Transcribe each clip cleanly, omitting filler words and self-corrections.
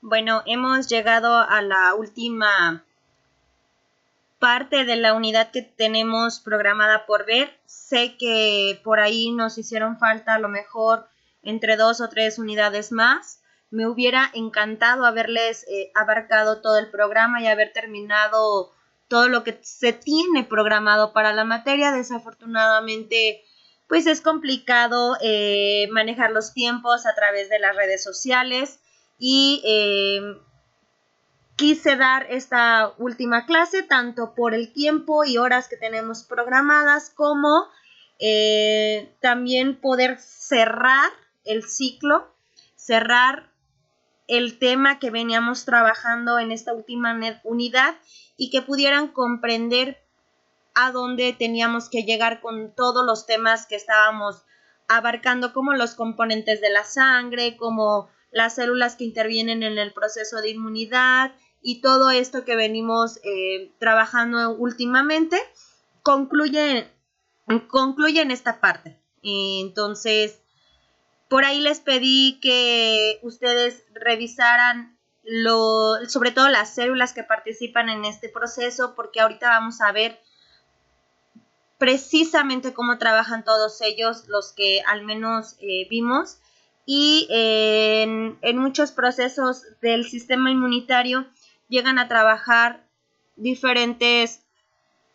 Bueno, hemos llegado a la última parte de la unidad que tenemos programada por ver. Sé que por ahí nos hicieron falta a lo mejor entre 2 o 3 unidades más. Me hubiera encantado haberles abarcado todo el programa y haber terminado todo lo que se tiene programado para la materia. Desafortunadamente, pues es complicado manejar los tiempos a través de las redes sociales y quise dar esta última clase tanto por el tiempo y horas que tenemos programadas como también poder cerrar el ciclo, cerrar el tema que veníamos trabajando en esta última unidad y que pudieran comprender a dónde teníamos que llegar con todos los temas que estábamos abarcando, como los componentes de la sangre, como las células que intervienen en el proceso de inmunidad y todo esto que venimos trabajando últimamente, concluye en esta parte. Entonces, por ahí les pedí que ustedes revisaran sobre todo las células que participan en este proceso, porque ahorita vamos a ver precisamente cómo trabajan todos ellos, los que al menos vimos, y en muchos procesos del sistema inmunitario llegan a trabajar diferentes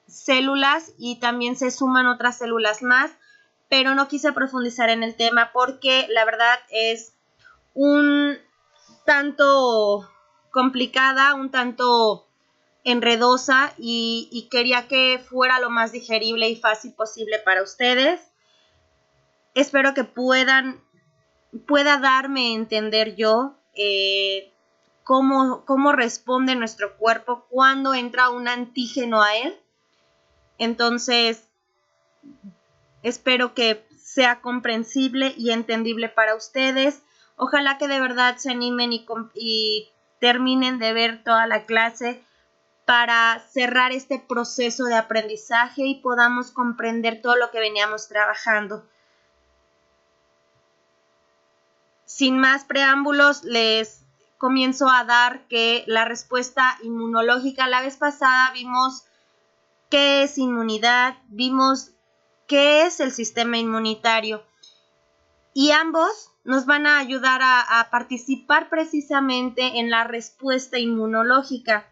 células y también se suman otras células más, pero no quise profundizar en el tema porque la verdad es un tanto complicada, un tanto enredosa y quería que fuera lo más digerible y fácil posible para ustedes. Espero que pueda darme a entender yo cómo responde nuestro cuerpo cuando entra un antígeno a él. Entonces, espero que sea comprensible y entendible para ustedes. Ojalá que de verdad se animen y terminen de ver toda la clase para cerrar este proceso de aprendizaje y podamos comprender todo lo que veníamos trabajando. Sin más preámbulos, les comienzo a dar que la respuesta inmunológica, la vez pasada vimos qué es inmunidad, vimos qué es el sistema inmunitario y ambos nos van a ayudar a participar precisamente en la respuesta inmunológica.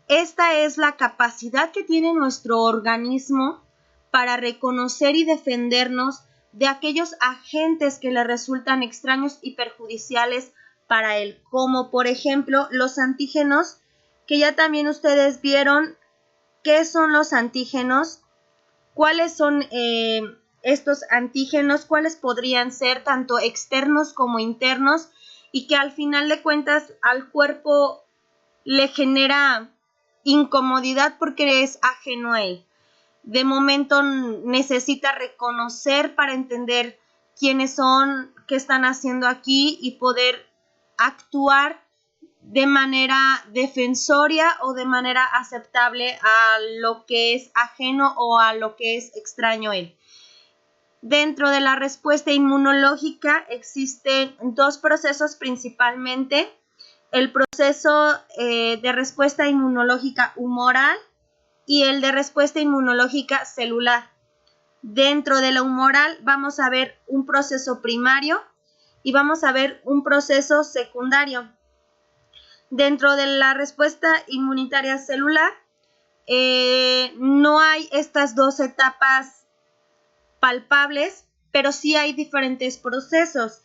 Esta es la capacidad que tiene nuestro organismo para reconocer y defendernos de aquellos agentes que le resultan extraños y perjudiciales para él, como por ejemplo los antígenos, que ya también ustedes vieron qué son los antígenos, cuáles son estos antígenos, cuáles podrían ser tanto externos como internos y que al final de cuentas al cuerpo le genera incomodidad porque es ajeno a él. De momento necesita reconocer para entender quiénes son, qué están haciendo aquí y poder actuar de manera defensoria o de manera aceptable a lo que es ajeno o a lo que es extraño a él. Dentro de la respuesta inmunológica existen dos procesos principalmente. El proceso de respuesta inmunológica humoral y el de respuesta inmunológica celular. Dentro de la humoral vamos a ver un proceso primario y vamos a ver un proceso secundario. Dentro de la respuesta inmunitaria celular no hay estas dos etapas palpables, pero sí hay diferentes procesos.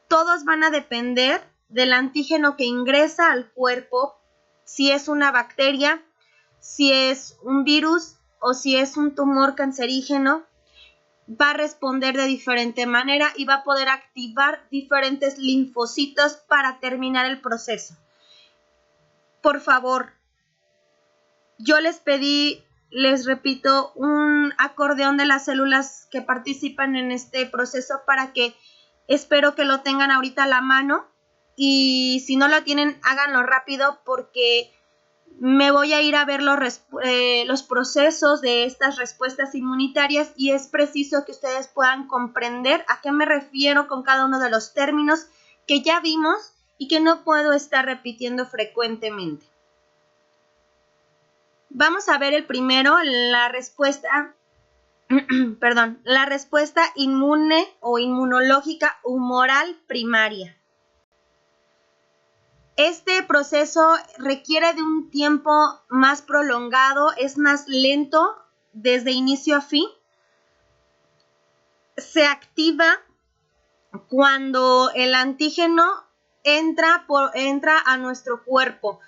Todos van a depender del antígeno que ingresa al cuerpo, si es una bacteria, si es un virus o si es un tumor cancerígeno, va a responder de diferente manera y va a poder activar diferentes linfocitos para terminar el proceso. Por favor, yo les pedí, les repito, un acordeón de las células que participan en este proceso para que espero que lo tengan ahorita a la mano y si no lo tienen, háganlo rápido porque me voy a ir a ver los procesos de estas respuestas inmunitarias y es preciso que ustedes puedan comprender a qué me refiero con cada uno de los términos que ya vimos y que no puedo estar repitiendo frecuentemente. Vamos a ver el primero, la respuesta, la respuesta inmune o inmunológica humoral primaria. Este proceso requiere de un tiempo más prolongado, es más lento desde inicio a fin. Se activa cuando el antígeno entra a nuestro cuerpo.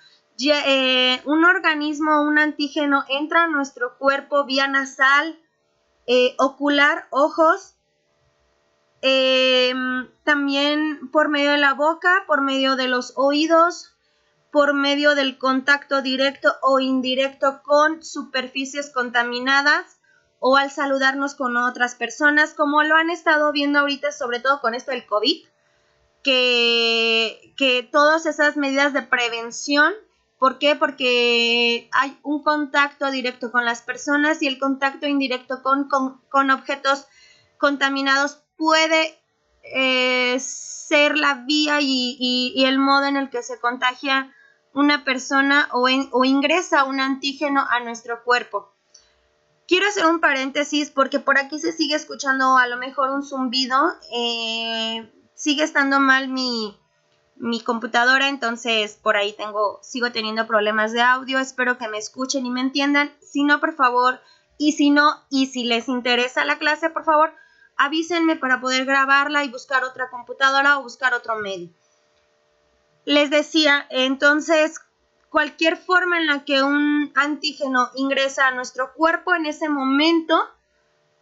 Un organismo, un antígeno entra a nuestro cuerpo vía nasal, ocular, ojos, también por medio de la boca, por medio de los oídos, por medio del contacto directo o indirecto con superficies contaminadas o al saludarnos con otras personas, como lo han estado viendo ahorita, sobre todo con esto del COVID, que todas esas medidas de prevención. ¿Por qué? Porque hay un contacto directo con las personas y el contacto indirecto con objetos contaminados puede ser la vía y el modo en el que se contagia una persona o ingresa un antígeno a nuestro cuerpo. Quiero hacer un paréntesis porque por aquí se sigue escuchando a lo mejor un zumbido. Sigue estando mal mi computadora, entonces por ahí sigo teniendo problemas de audio. Espero que me escuchen y me entiendan. Si no, por favor, y si les interesa la clase, por favor, avísenme para poder grabarla y buscar otra computadora o buscar otro medio. Les decía, entonces, cualquier forma en la que un antígeno ingresa a nuestro cuerpo, en ese momento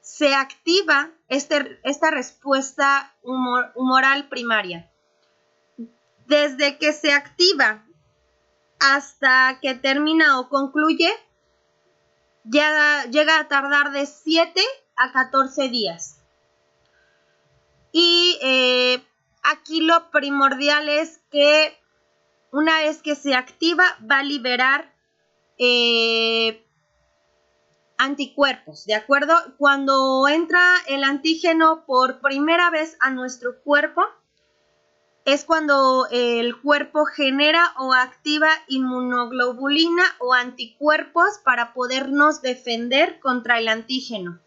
se activa esta respuesta humoral primaria. Desde que se activa hasta que termina o concluye, llega a tardar de 7 a 14 días. Y aquí lo primordial es que una vez que se activa va a liberar anticuerpos, ¿de acuerdo? Cuando entra el antígeno por primera vez a nuestro cuerpo, es cuando el cuerpo genera o activa inmunoglobulina o anticuerpos para podernos defender contra el antígeno.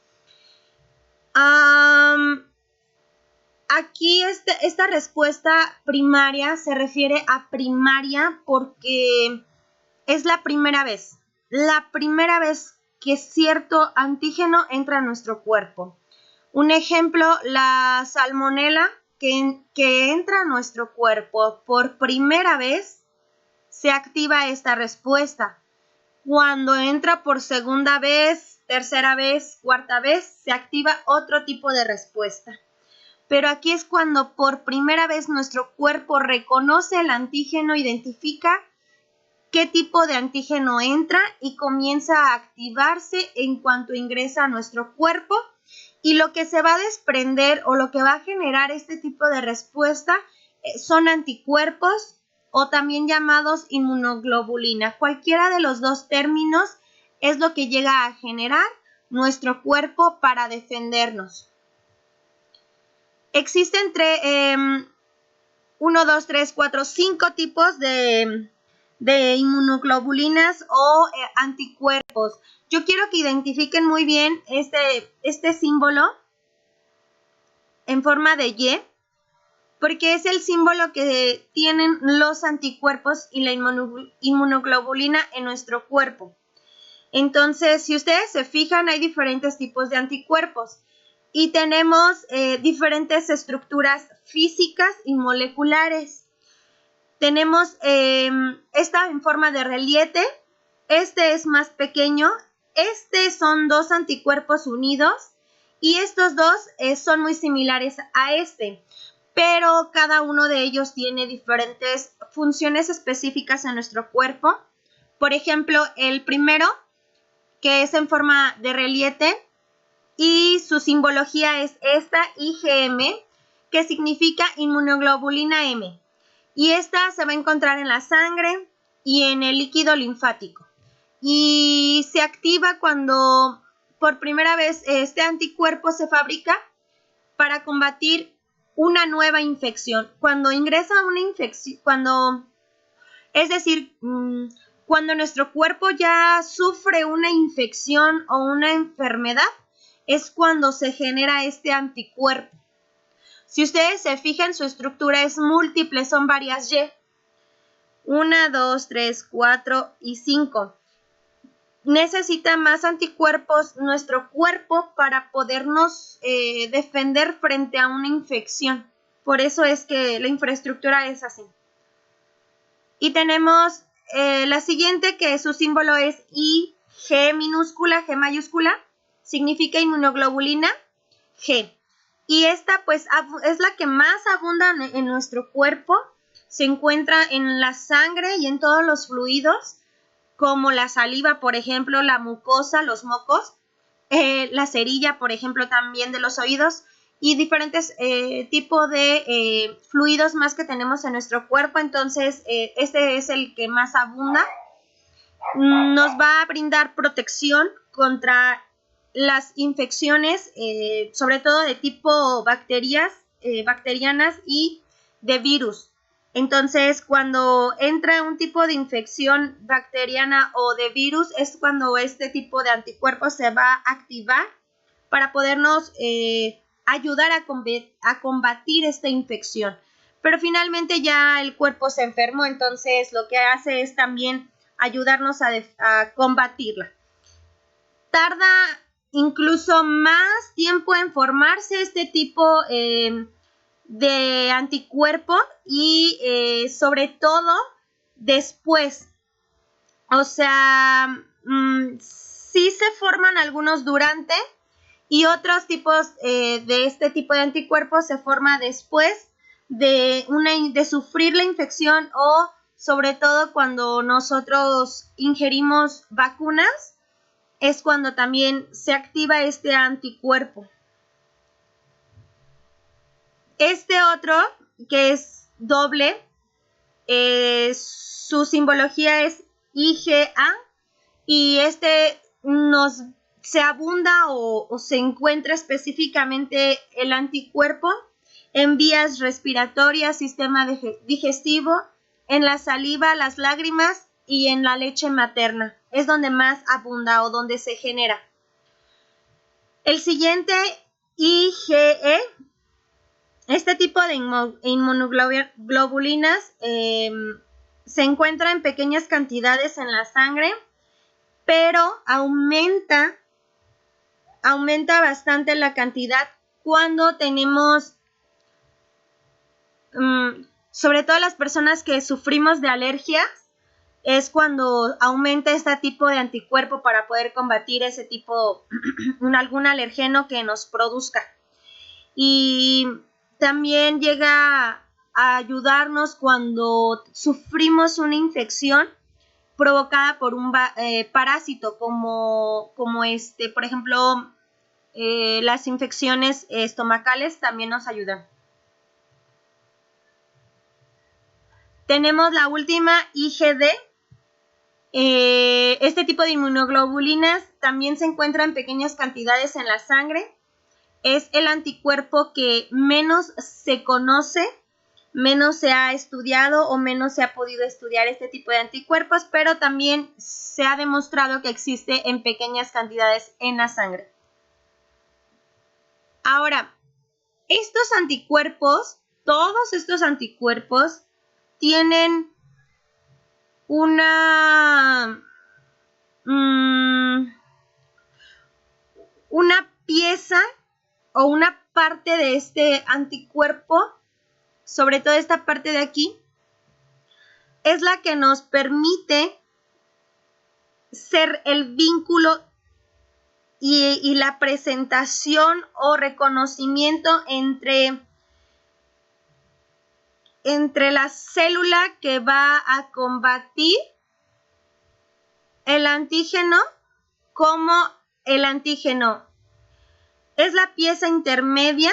Aquí esta respuesta primaria se refiere a primaria porque es la primera vez que cierto antígeno entra a nuestro cuerpo. Un ejemplo, la salmonela que entra a nuestro cuerpo por primera vez, se activa esta respuesta. Cuando entra por segunda vez, tercera vez, cuarta vez, se activa otro tipo de respuesta. Pero aquí es cuando por primera vez nuestro cuerpo reconoce el antígeno, identifica qué tipo de antígeno entra y comienza a activarse en cuanto ingresa a nuestro cuerpo. Y lo que se va a desprender o lo que va a generar este tipo de respuesta son anticuerpos o también llamados inmunoglobulina. Cualquiera de los dos términos es lo que llega a generar nuestro cuerpo para defendernos. Existen 5 tipos de inmunoglobulinas o anticuerpos. Yo quiero que identifiquen muy bien este símbolo en forma de Y, porque es el símbolo que tienen los anticuerpos y la inmunoglobulina en nuestro cuerpo. Entonces, si ustedes se fijan, hay diferentes tipos de anticuerpos y tenemos diferentes estructuras físicas y moleculares. Tenemos esta en forma de reliete, este es más pequeño, son 2 anticuerpos unidos y estos dos son muy similares a pero cada uno de ellos tiene diferentes funciones específicas en nuestro cuerpo. Por ejemplo, el primero, que es en forma de reliete y su simbología es esta IgM, que significa inmunoglobulina M. Y esta se va a encontrar en la sangre y en el líquido linfático. Y se activa cuando por primera vez este anticuerpo se fabrica para combatir una nueva infección. Cuando ingresa una infección, cuando nuestro cuerpo ya sufre una infección o una enfermedad, es cuando se genera este anticuerpo. Si ustedes se fijan, su estructura es múltiple, son varias Y. 1, 2, 3, 4 y 5. Necesita más anticuerpos nuestro cuerpo para podernos defender frente a una infección. Por eso es que la infraestructura es así. Y tenemos la siguiente, que su símbolo es IG minúscula, G mayúscula, significa inmunoglobulina G. Y esta pues es la que más abunda en nuestro cuerpo, se encuentra en la sangre y en todos los fluidos, como la saliva, por ejemplo, la mucosa, los mocos, la cerilla, por ejemplo, también de los oídos, y diferentes tipos de fluidos más que tenemos en nuestro cuerpo. Entonces, este es el que más abunda. Nos va a brindar protección contra las infecciones, sobre todo de tipo bacterianas y de virus. Entonces, cuando entra un tipo de infección bacteriana o de virus, es cuando este tipo de anticuerpos se va a activar para podernos ayudar a combatir esta infección. Pero finalmente ya el cuerpo se enfermó, entonces lo que hace es también ayudarnos a combatirla. Tarda incluso más tiempo en formarse este tipo de anticuerpo y sobre todo después. O sea, sí se forman algunos durante y otros tipos de este tipo de anticuerpos se forma después de sufrir la infección, o sobre todo cuando nosotros ingerimos vacunas, es cuando también se activa este anticuerpo. Este otro, que es doble, su simbología es IgA, y se abunda o se encuentra específicamente el anticuerpo en vías respiratorias, sistema digestivo, en la saliva, las lágrimas y en la leche materna. Es donde más abunda o donde se genera. El siguiente, IgE, este tipo de inmunoglobulinas se encuentra en pequeñas cantidades en la sangre, pero aumenta bastante la cantidad cuando tenemos, sobre todo las personas que sufrimos de alergias, es cuando aumenta este tipo de anticuerpo para poder combatir ese tipo, algún alergeno que nos produzca. Y también llega a ayudarnos cuando sufrimos una infección provocada por un parásito, como por ejemplo, las infecciones estomacales también nos ayudan. Tenemos la última, IgD. Este tipo de inmunoglobulinas también se encuentra en pequeñas cantidades en la sangre. Es el anticuerpo que menos se conoce, menos se ha estudiado o menos se ha podido estudiar este tipo de anticuerpos, pero también se ha demostrado que existe en pequeñas cantidades en la sangre. Ahora, todos estos anticuerpos tienen una pieza o una parte de este anticuerpo, sobre todo esta parte de aquí, es la que nos permite ser el vínculo y la presentación o reconocimiento entre la célula que va a combatir el antígeno como el antígeno. Es la pieza intermedia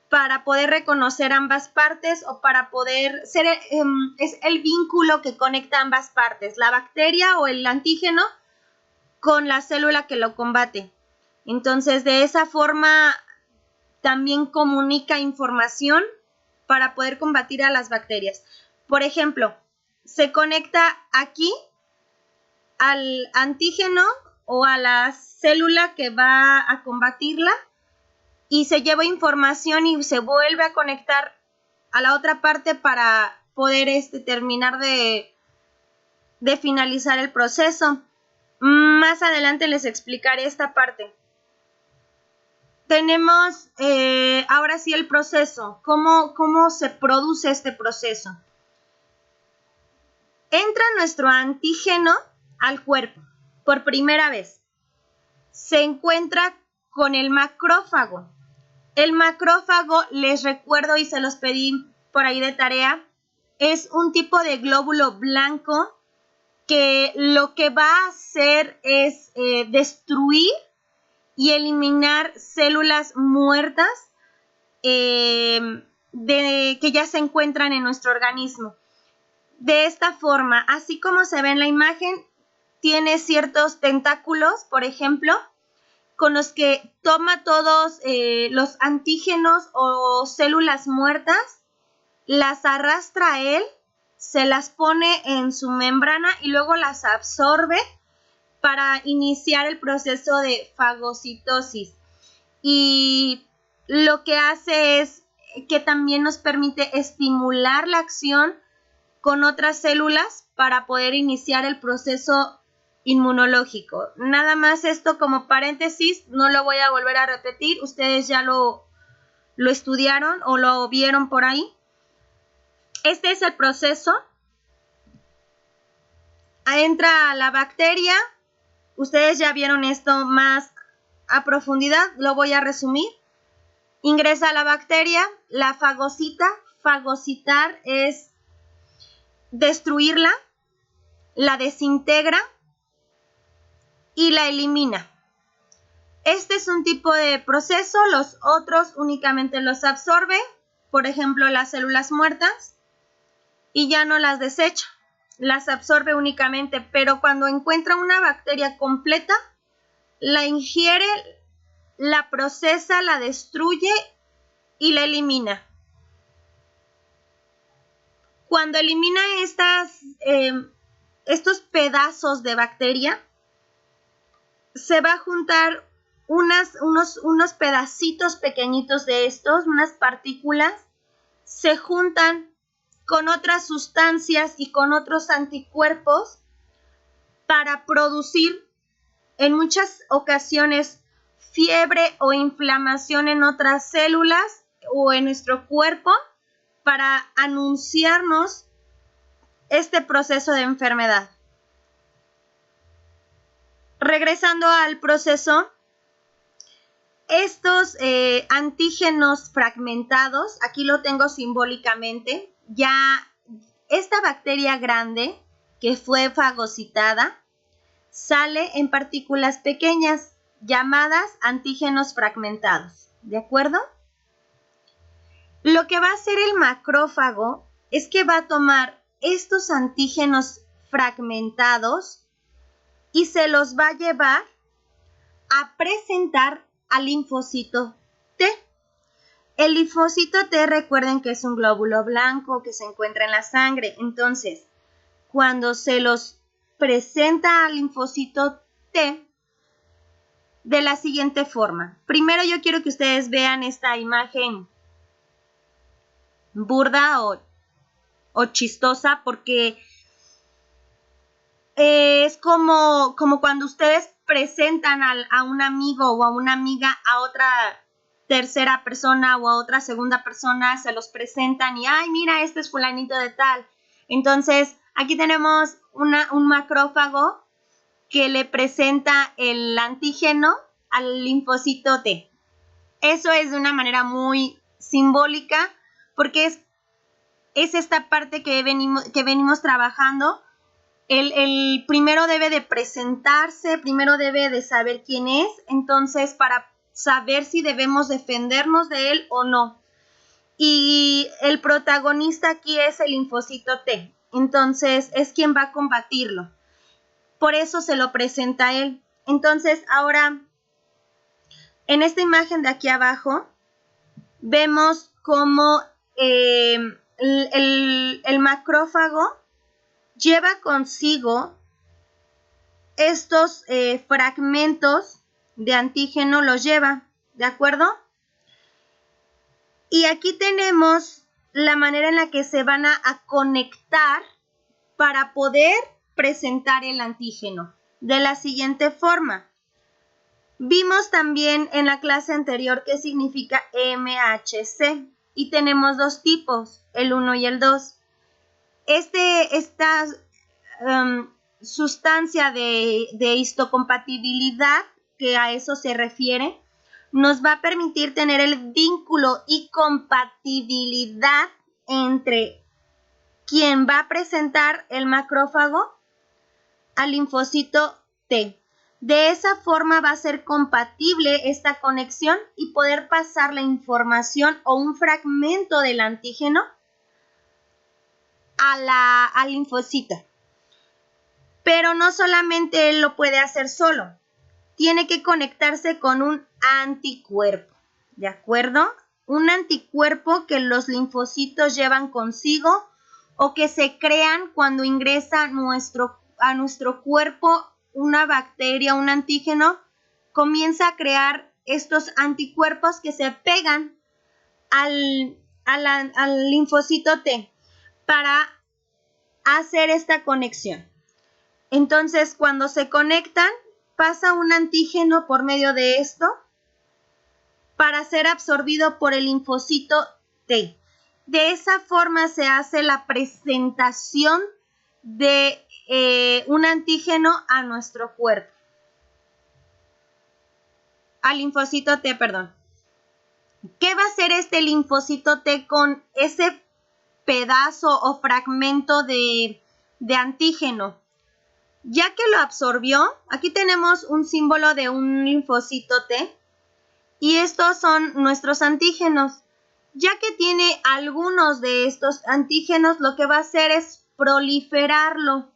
para poder reconocer ambas partes, o para poder ser, es el vínculo que conecta ambas partes, la bacteria o el antígeno con la célula que lo combate. Entonces, de esa forma también comunica información para poder combatir a las bacterias. Por ejemplo, se conecta aquí al antígeno o a la célula que va a combatirla y se lleva información y se vuelve a conectar a la otra parte para poder terminar de finalizar el proceso. Más adelante les explicaré esta parte. Tenemos ahora sí el proceso. ¿Cómo se produce este proceso? Entra nuestro antígeno al cuerpo por primera vez. Se encuentra con el macrófago. El macrófago, les recuerdo y se los pedí por ahí de tarea, es un tipo de glóbulo blanco que lo que va a hacer es destruir y eliminar células muertas que ya se encuentran en nuestro organismo. De esta forma, así como se ve en la imagen, tiene ciertos tentáculos, por ejemplo, con los que toma todos los antígenos o células muertas, las arrastra a él, se las pone en su membrana y luego las absorbe para iniciar el proceso de fagocitosis. Y lo que hace es que también nos permite estimular la acción con otras células para poder iniciar el proceso inmunológico. Nada más esto como paréntesis, no lo voy a volver a repetir, ustedes ya lo estudiaron o lo vieron por ahí. Este es el proceso. Entra la bacteria, ustedes ya vieron esto más a profundidad, lo voy a resumir. Ingresa la bacteria, la fagocita, fagocitar es destruirla, la desintegra y la elimina. Este es un tipo de proceso, los otros únicamente los absorbe, por ejemplo las células muertas, y ya no las desecha, las absorbe únicamente, pero cuando encuentra una bacteria completa, la ingiere, la procesa, la destruye y la elimina. Cuando elimina estos pedazos de bacteria, se va a juntar unos pedacitos pequeñitos de estos, unas partículas, se juntan con otras sustancias y con otros anticuerpos para producir en muchas ocasiones fiebre o inflamación en otras células o en nuestro cuerpo para anunciarnos este proceso de enfermedad. Regresando al proceso, estos antígenos fragmentados, aquí lo tengo simbólicamente, ya esta bacteria grande que fue fagocitada sale en partículas pequeñas llamadas antígenos fragmentados, ¿de acuerdo? Lo que va a hacer el macrófago es que va a tomar estos antígenos fragmentados y se los va a llevar a presentar al linfocito T. El linfocito T, recuerden que es un glóbulo blanco que se encuentra en la sangre. Entonces, cuando se los presenta al linfocito T, de la siguiente forma. Primero yo quiero que ustedes vean esta imagen burda o chistosa porque es como cuando ustedes presentan a un amigo o a una amiga a otra tercera persona o a otra segunda persona, se los presentan y, ay, mira, este es fulanito de tal. Entonces, aquí tenemos un macrófago que le presenta el antígeno al linfocito T. Eso es de una manera muy simbólica porque es esta parte que venimos trabajando. El primero debe de presentarse, primero debe de saber quién es, entonces para saber si debemos defendernos de él o no. Y el protagonista aquí es el linfocito T, entonces es quien va a combatirlo. Por eso se lo presenta a él. Entonces ahora, en esta imagen de aquí abajo, vemos cómo el macrófago lleva consigo estos fragmentos de antígeno, los lleva, ¿de acuerdo? Y aquí tenemos la manera en la que se van a conectar para poder presentar el antígeno. De la siguiente forma. Vimos también en la clase anterior qué significa MHC y tenemos dos tipos, el 1 y el 2. Esta sustancia de histocompatibilidad, que a eso se refiere, nos va a permitir tener el vínculo y compatibilidad entre quien va a presentar el macrófago al linfocito T. De esa forma va a ser compatible esta conexión y poder pasar la información o un fragmento del antígeno al linfocito. Pero no solamente él lo puede hacer solo, tiene que conectarse con un anticuerpo, ¿de acuerdo? Un anticuerpo que los linfocitos llevan consigo o que se crean cuando ingresa a nuestro cuerpo una bacteria, un antígeno, comienza a crear estos anticuerpos que se pegan al linfocito T para hacer esta conexión. Entonces, cuando se conectan, pasa un antígeno por medio de esto para ser absorbido por el linfocito T. De esa forma se hace la presentación de un antígeno a nuestro cuerpo. Al linfocito T, perdón. ¿Qué va a hacer este linfocito T con ese pedazo o fragmento de antígeno? Ya que lo absorbió, aquí tenemos un símbolo de un linfocito T y estos son nuestros antígenos. Ya que tiene algunos de estos antígenos, lo que va a hacer es proliferarlo,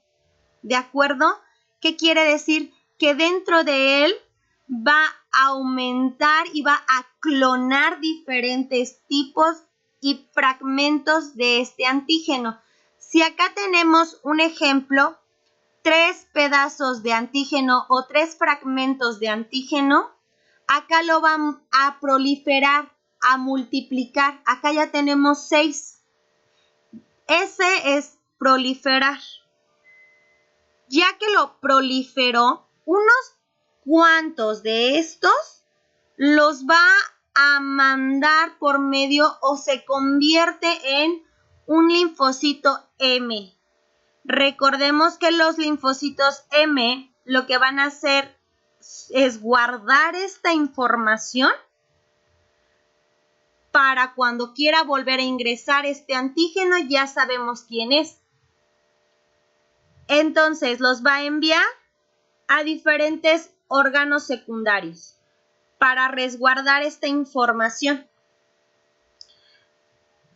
¿de acuerdo? ¿Qué quiere decir? Que dentro de él va a aumentar y va a clonar diferentes tipos y fragmentos de este antígeno. Si acá tenemos un ejemplo, 3 pedazos de antígeno o 3 fragmentos de antígeno, acá lo van a proliferar, a multiplicar. Acá ya tenemos 6. Ese es proliferar. Ya que lo proliferó, unos cuantos de estos los va a mandar por medio o se convierte en un linfocito M. Recordemos que los linfocitos M lo que van a hacer es guardar esta información para cuando quiera volver a ingresar este antígeno ya sabemos quién es. Entonces los va a enviar a diferentes órganos secundarios para resguardar esta información.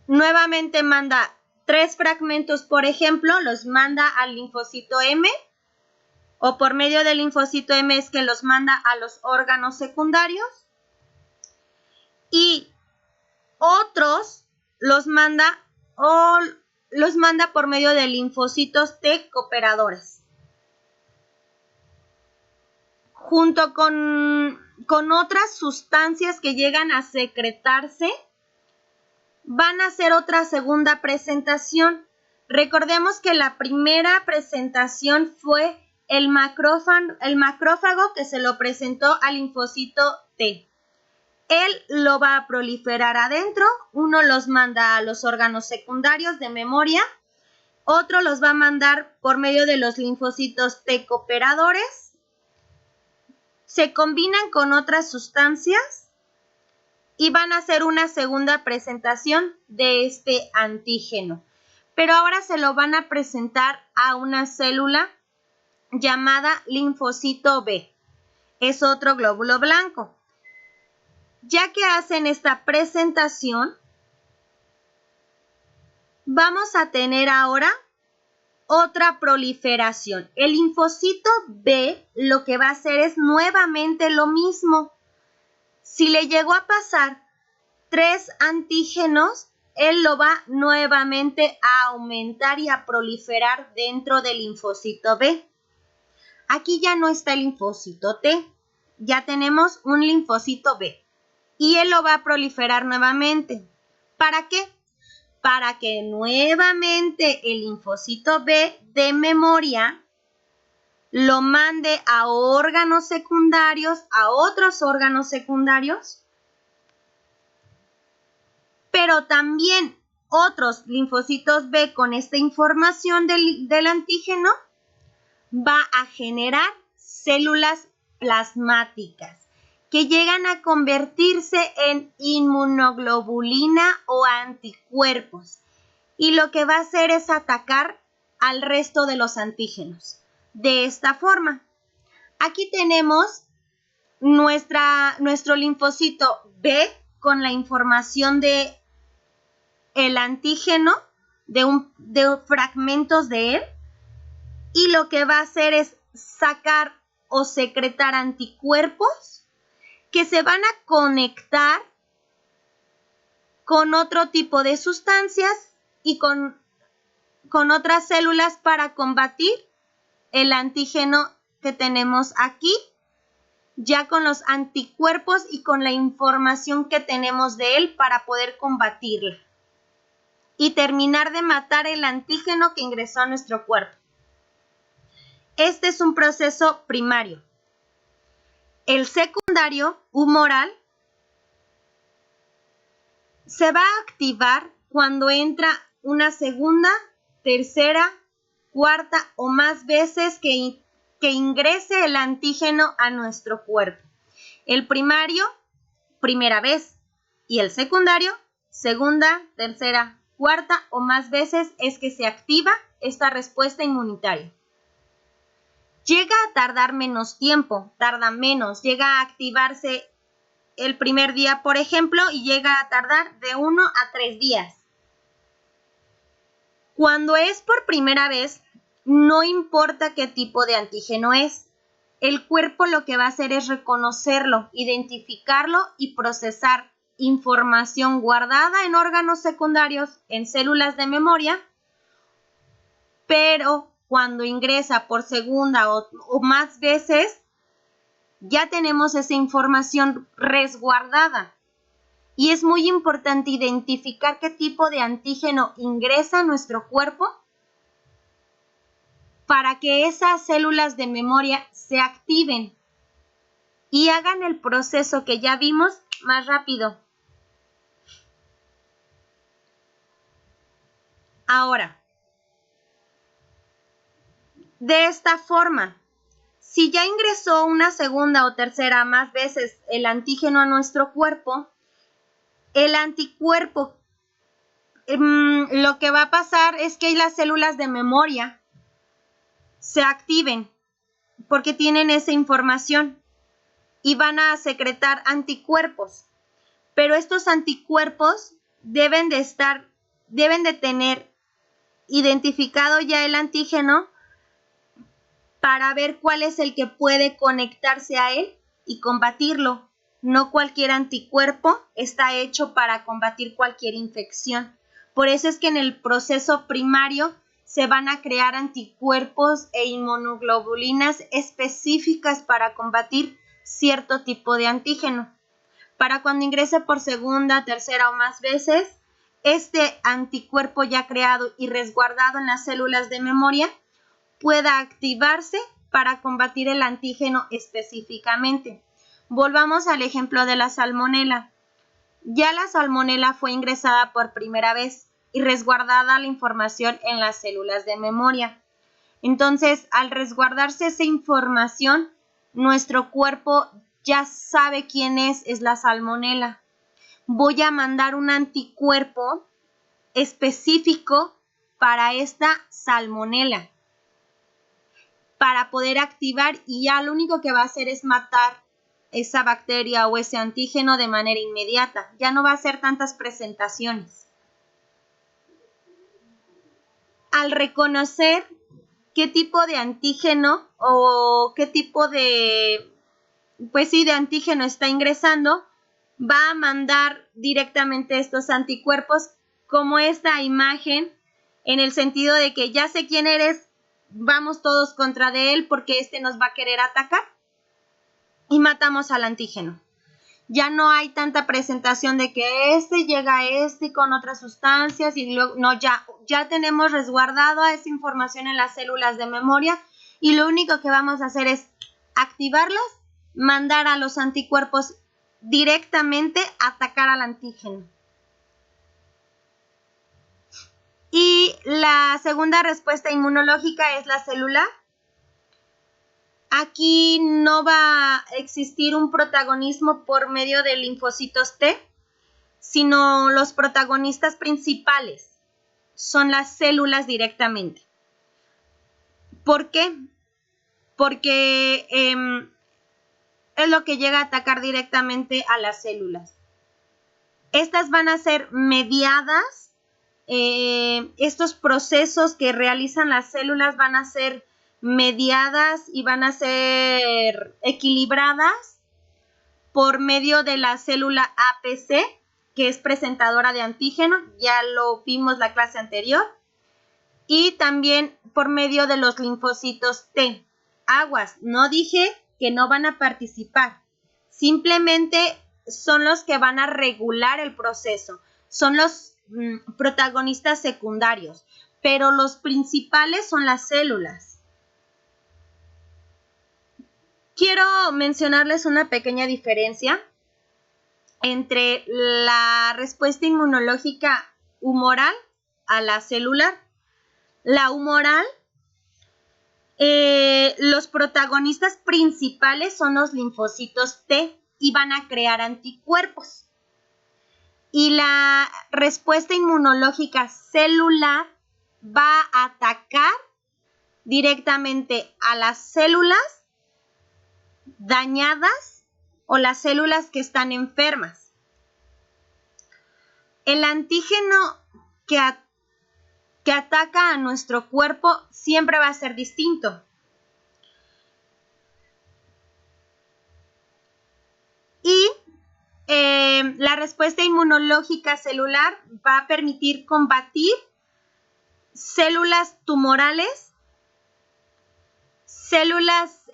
Nuevamente manda 3 fragmentos, por ejemplo, los manda al linfocito M o por medio del linfocito M es que los manda a los órganos secundarios y otros los manda por medio de linfocitos T cooperadores. Junto con otras sustancias que llegan a secretarse, van a hacer otra segunda presentación. Recordemos que la primera presentación fue el macrófago que se lo presentó al linfocito T. Él lo va a proliferar adentro, uno los manda a los órganos secundarios de memoria, otro los va a mandar por medio de los linfocitos T cooperadores, se combinan con otras sustancias y van a hacer una segunda presentación de este antígeno. Pero ahora se lo van a presentar a una célula llamada linfocito B. Es otro glóbulo blanco. Ya que hacen esta presentación, vamos a tener ahora otra proliferación. El linfocito B lo que va a hacer es nuevamente lo mismo. Si le llegó a pasar 3 antígenos, él lo va nuevamente a aumentar y a proliferar dentro del linfocito B. Aquí ya no está el linfocito T, ya tenemos un linfocito B y él lo va a proliferar nuevamente. ¿Para qué? Para que nuevamente el linfocito B de memoria lo mande a órganos secundarios, a otros órganos secundarios, pero también otros linfocitos B con esta información del antígeno va a generar células plasmáticas que llegan a convertirse en inmunoglobulina o anticuerpos. Y lo que va a hacer es atacar al resto de los antígenos. De esta forma, aquí tenemos nuestro linfocito B con la información de el antígeno, de fragmentos de él, y lo que va a hacer es sacar o secretar anticuerpos que se van a conectar con otro tipo de sustancias y con otras células para combatir el antígeno que tenemos aquí, ya con los anticuerpos y con la información que tenemos de él para poder combatirla y terminar de matar el antígeno que ingresó a nuestro cuerpo. Este es un proceso primario. El secundario, humoral, se va a activar cuando entra una segunda, tercera, cuarta o más veces que ingrese el antígeno a nuestro cuerpo. El primario, primera vez, y el secundario, segunda, tercera, cuarta o más veces es que se activa esta respuesta inmunitaria. Llega a tardar menos tiempo, tarda menos, llega a activarse el primer día, por ejemplo, y llega a tardar de 1 a 3 días. Cuando es por primera vez, no importa qué tipo de antígeno es. El cuerpo lo que va a hacer es reconocerlo, identificarlo y procesar información guardada en órganos secundarios, en células de memoria, pero cuando ingresa por segunda o más veces, ya tenemos esa información resguardada. Y es muy importante identificar qué tipo de antígeno ingresa a nuestro cuerpo para que esas células de memoria se activen y hagan el proceso que ya vimos más rápido. Ahora, de esta forma, si ya ingresó una segunda o tercera más veces el antígeno a nuestro cuerpo, el anticuerpo, lo que va a pasar es que las células de memoria se activen porque tienen esa información y van a secretar anticuerpos. Pero estos anticuerpos deben de tener identificado ya el antígeno para ver cuál es el que puede conectarse a él y combatirlo. No cualquier anticuerpo está hecho para combatir cualquier infección. Por eso es que en el proceso primario se van a crear anticuerpos e inmunoglobulinas específicas para combatir cierto tipo de antígeno. Para cuando ingrese por segunda, tercera o más veces, este anticuerpo ya creado y resguardado en las células de memoria pueda activarse para combatir el antígeno específicamente. Volvamos al ejemplo de la salmonela. Ya la salmonela fue ingresada por primera vez y resguardada la información en las células de memoria. Entonces, al resguardarse esa información, nuestro cuerpo ya sabe quién es la salmonela. Voy a mandar un anticuerpo específico para esta salmonela, para poder activar, y ya lo único que va a hacer es matar esa bacteria o ese antígeno de manera inmediata. Ya no va a hacer tantas presentaciones. Al reconocer qué tipo de antígeno o qué tipo de, de antígeno está ingresando, va a mandar directamente estos anticuerpos como esta imagen, en el sentido de que ya sé quién eres, vamos todos contra de él porque este nos va a querer atacar y matamos al antígeno. Ya no hay tanta presentación de que este llega a este con otras sustancias y luego, no, ya tenemos resguardado a esa información en las células de memoria y lo único que vamos a hacer es activarlas, mandar a los anticuerpos directamente a atacar al antígeno. Y la segunda respuesta inmunológica es la celular. Aquí no va a existir un protagonismo por medio de linfocitos T, sino los protagonistas principales son las células directamente. ¿Por qué? Porque es lo que llega a atacar directamente a las células. Estas van a ser mediadas, estos procesos que realizan las células van a ser mediadas y van a ser equilibradas por medio de la célula APC, que es presentadora de antígeno, ya lo vimos la clase anterior, y también por medio de los linfocitos T. Aguas, no dije que no van a participar, simplemente son los que van a regular el proceso, son los protagonistas secundarios, pero los principales son las células. Quiero mencionarles una pequeña diferencia entre la respuesta inmunológica humoral a la celular. La humoral, los protagonistas principales son los linfocitos T y van a crear anticuerpos. Y la respuesta inmunológica celular va a atacar directamente a las células dañadas o las células que están enfermas. El antígeno que ataca a nuestro cuerpo siempre va a ser distinto. Y la respuesta inmunológica celular va a permitir combatir células tumorales, células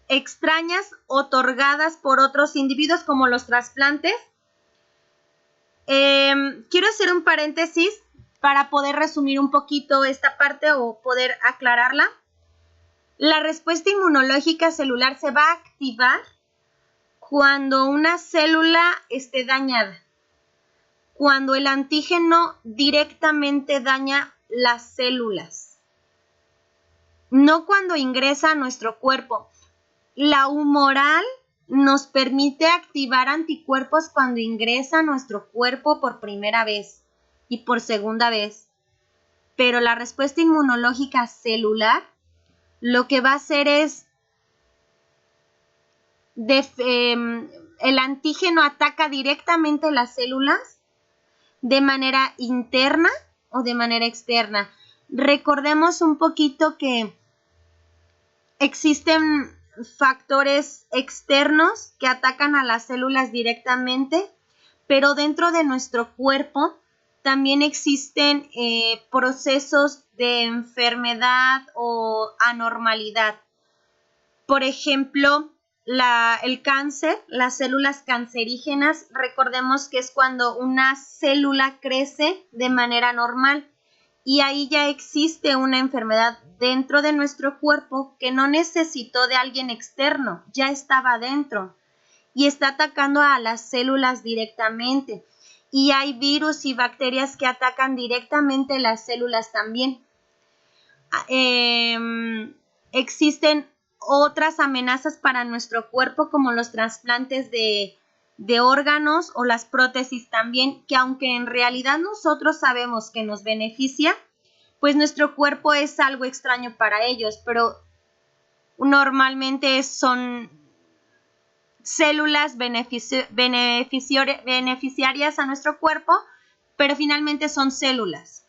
extrañas otorgadas por otros individuos como los trasplantes. Quiero hacer un paréntesis para poder resumir un poquito esta parte o poder aclararla. La respuesta inmunológica celular se va a activar cuando una célula esté dañada, cuando el antígeno directamente daña las células, no cuando ingresa a nuestro cuerpo. La humoral nos permite activar anticuerpos cuando ingresa a nuestro cuerpo por primera vez y por segunda vez. Pero la respuesta inmunológica celular lo que va a hacer es el antígeno ataca directamente las células de manera interna o de manera externa. Recordemos un poquito que existen factores externos que atacan a las células directamente, pero dentro de nuestro cuerpo también existen procesos de enfermedad o anormalidad. Por ejemplo, el cáncer, las células cancerígenas, recordemos que es cuando una célula crece de manera normal y ahí ya existe una enfermedad dentro de nuestro cuerpo que no necesitó de alguien externo, ya estaba dentro y está atacando a las células directamente. Y hay virus y bacterias que atacan directamente las células también. Existen otras amenazas para nuestro cuerpo como los trasplantes de órganos o las prótesis también, que aunque en realidad nosotros sabemos que nos beneficia, pues nuestro cuerpo es algo extraño para ellos, pero normalmente son células beneficiarias a nuestro cuerpo, pero finalmente son células.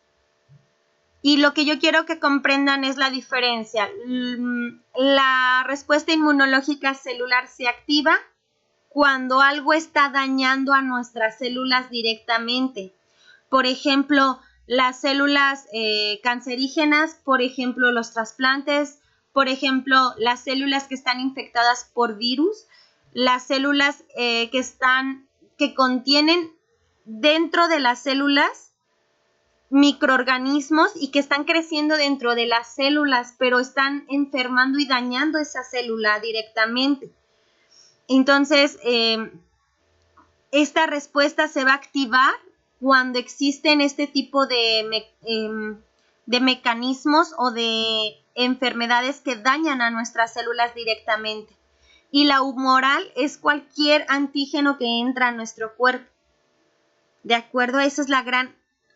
Y lo que yo quiero que comprendan es la diferencia. La respuesta inmunológica celular se activa cuando algo está dañando a nuestras células directamente. Por ejemplo, las células cancerígenas, por ejemplo, los trasplantes, por ejemplo, las células que están infectadas por virus, las células que contienen dentro de las células microorganismos y que están creciendo dentro de las células, pero están enfermando y dañando esa célula directamente. Entonces, esta respuesta se va a activar cuando existen este tipo de mecanismos o de enfermedades que dañan a nuestras células directamente. Y la humoral es cualquier antígeno que entra a nuestro cuerpo. ¿De acuerdo? Esa es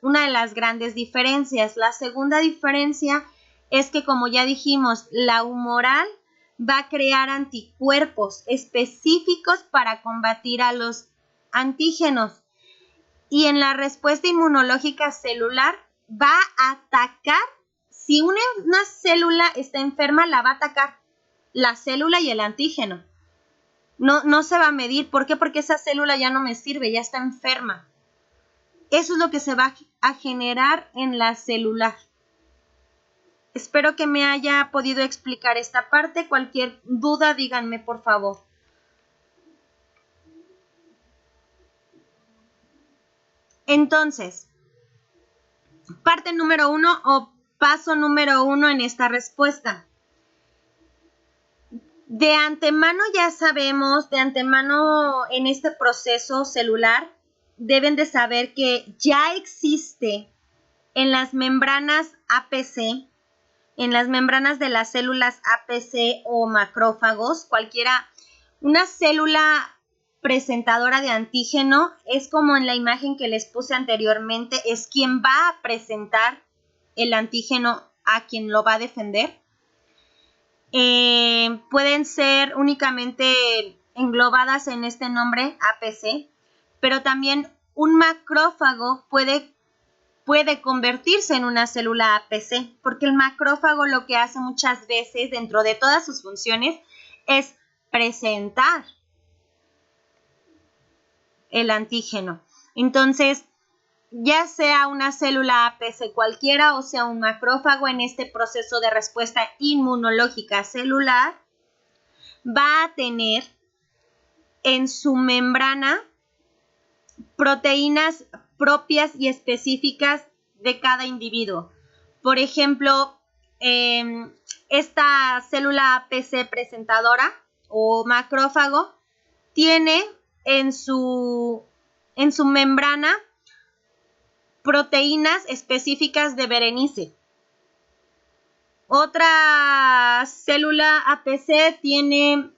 una de las grandes diferencias. La segunda diferencia es que, como ya dijimos, la humoral va a crear anticuerpos específicos para combatir a los antígenos. Y en la respuesta inmunológica celular va a atacar, si una célula está enferma, la va a atacar la célula y el antígeno. No se va a medir. ¿Por qué? Porque esa célula ya no me sirve, ya está enferma. Eso es lo que se va a generar en la celular. Espero que me haya podido explicar esta parte. Cualquier duda, díganme, por favor. Entonces, parte número 1 o paso número 1 en esta respuesta. De antemano ya sabemos, de antemano en este proceso celular, deben de saber que ya existe en las membranas APC, en las membranas de las células APC o macrófagos, cualquiera, una célula presentadora de antígeno es como en la imagen que les puse anteriormente, es quien va a presentar el antígeno a quien lo va a defender. Pueden ser únicamente englobadas en este nombre APC, pero también un macrófago puede convertirse en una célula APC, porque el macrófago lo que hace muchas veces dentro de todas sus funciones es presentar el antígeno. Entonces, ya sea una célula APC cualquiera o sea un macrófago en este proceso de respuesta inmunológica celular, va a tener en su membrana proteínas propias y específicas de cada individuo. Por ejemplo, esta célula APC presentadora o macrófago tiene en su membrana proteínas específicas de Berenice. Otra célula APC tiene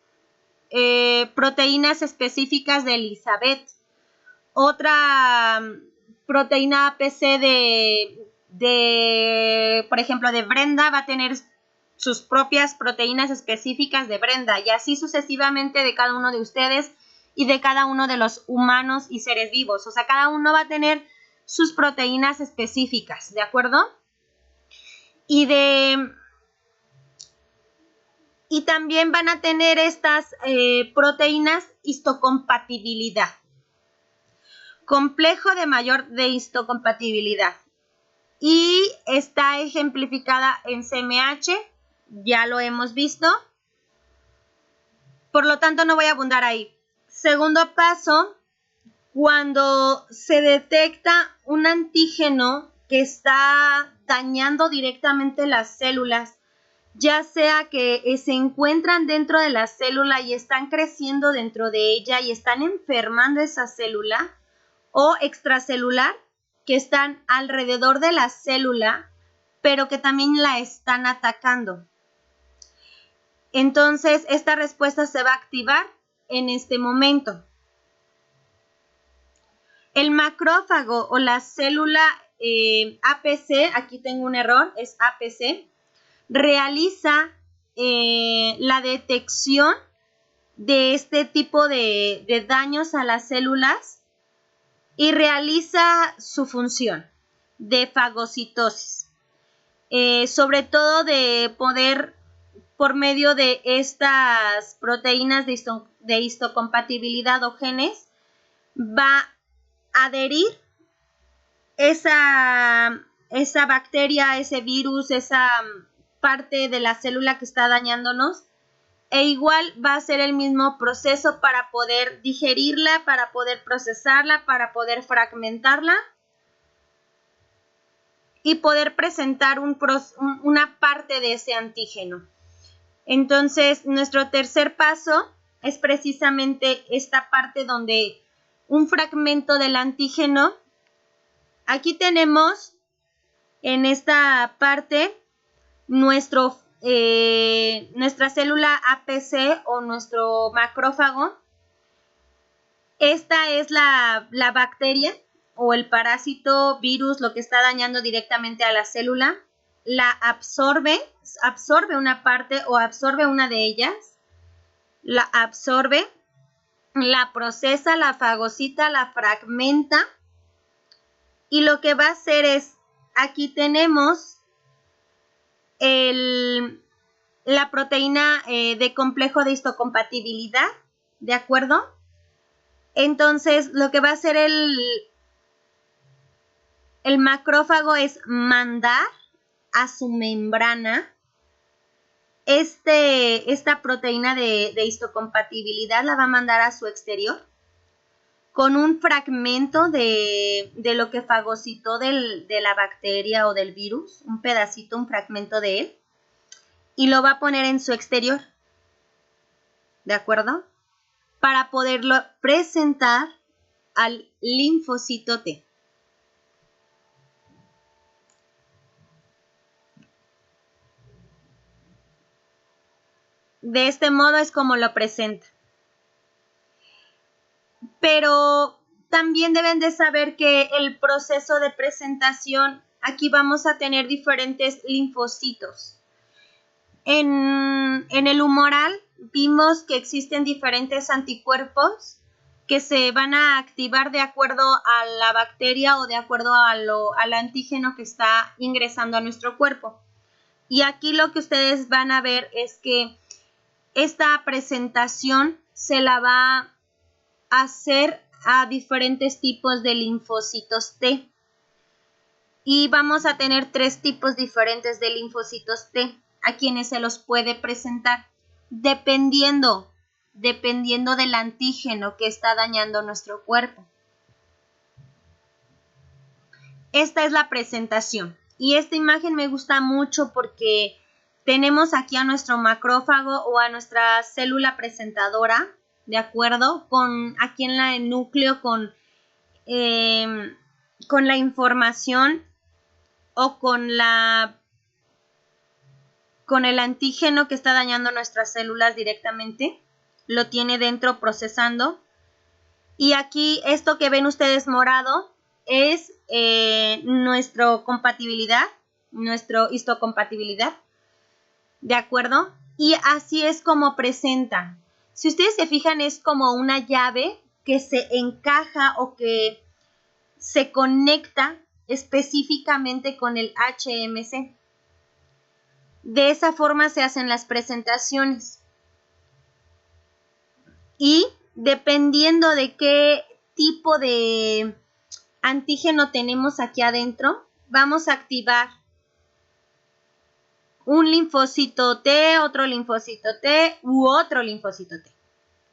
proteínas específicas de Elizabeth. Otra proteína APC por ejemplo, de Brenda va a tener sus propias proteínas específicas de Brenda y así sucesivamente de cada uno de ustedes y de cada uno de los humanos y seres vivos. O sea, cada uno va a tener sus proteínas específicas, ¿de acuerdo? Y también van a tener estas proteínas histocompatibilidad. Complejo de histocompatibilidad. Y está ejemplificada en CMH, ya lo hemos visto. Por lo tanto, no voy a abundar ahí. Segundo paso, cuando se detecta un antígeno que está dañando directamente las células, ya sea que se encuentran dentro de la célula y están creciendo dentro de ella y están enfermando esa célula, o extracelular, que están alrededor de la célula, pero que también la están atacando. Entonces, esta respuesta se va a activar en este momento. El macrófago o la célula APC, aquí tengo un error, es APC, realiza la detección de este tipo de daños a las células y realiza su función de fagocitosis, sobre todo de poder por medio de estas proteínas de histocompatibilidad o genes, va a adherir esa bacteria, ese virus, esa parte de la célula que está dañándonos, e igual va a ser el mismo proceso para poder digerirla, para poder procesarla, para poder fragmentarla y poder presentar una parte de ese antígeno. Entonces, nuestro tercer paso es precisamente esta parte donde un fragmento del antígeno, aquí tenemos en esta parte nuestra célula APC o nuestro macrófago. Esta es la bacteria o el parásito, virus, lo que está dañando directamente a la célula. La absorbe una parte o absorbe una de ellas, la absorbe, la procesa, la fagocita, la fragmenta, y lo que va a hacer es, aquí tenemos la proteína de complejo de histocompatibilidad, ¿de acuerdo? Entonces, lo que va a hacer el macrófago es mandar a su membrana esta proteína de histocompatibilidad, la va a mandar a su exterior con un fragmento de lo que fagocitó de la bacteria o del virus, un pedacito, un fragmento de él, y lo va a poner en su exterior, ¿de acuerdo? Para poderlo presentar al linfocito T. De este modo es como lo presenta. Pero también deben de saber que el proceso de presentación, aquí vamos a tener diferentes linfocitos. En el humoral vimos que existen diferentes anticuerpos que se van a activar de acuerdo a la bacteria o de acuerdo al antígeno que está ingresando a nuestro cuerpo. Y aquí lo que ustedes van a ver es que esta presentación se la va a hacer a diferentes tipos de linfocitos T. Y vamos a tener 3 tipos diferentes de linfocitos T a quienes se los puede presentar dependiendo del antígeno que está dañando nuestro cuerpo. Esta es la presentación y esta imagen me gusta mucho porque tenemos aquí a nuestro macrófago o a nuestra célula presentadora, ¿de acuerdo? Aquí en el núcleo con la información o con el antígeno que está dañando nuestras células directamente, lo tiene dentro procesando. Y aquí esto que ven ustedes morado es nuestra histocompatibilidad, ¿de acuerdo? Y así es como presentan. Si ustedes se fijan, es como una llave que se encaja o que se conecta específicamente con el HMC. De esa forma se hacen las presentaciones. Y dependiendo de qué tipo de antígeno tenemos aquí adentro, vamos a activar un linfocito T, otro linfocito T u otro linfocito T,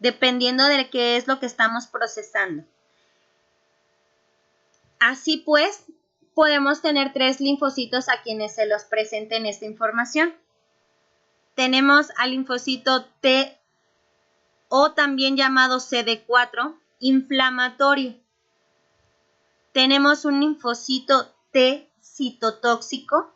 dependiendo de qué es lo que estamos procesando. Así pues, podemos tener 3 linfocitos a quienes se los presenten esta información. Tenemos al linfocito T o también llamado CD4, inflamatorio. Tenemos un linfocito T citotóxico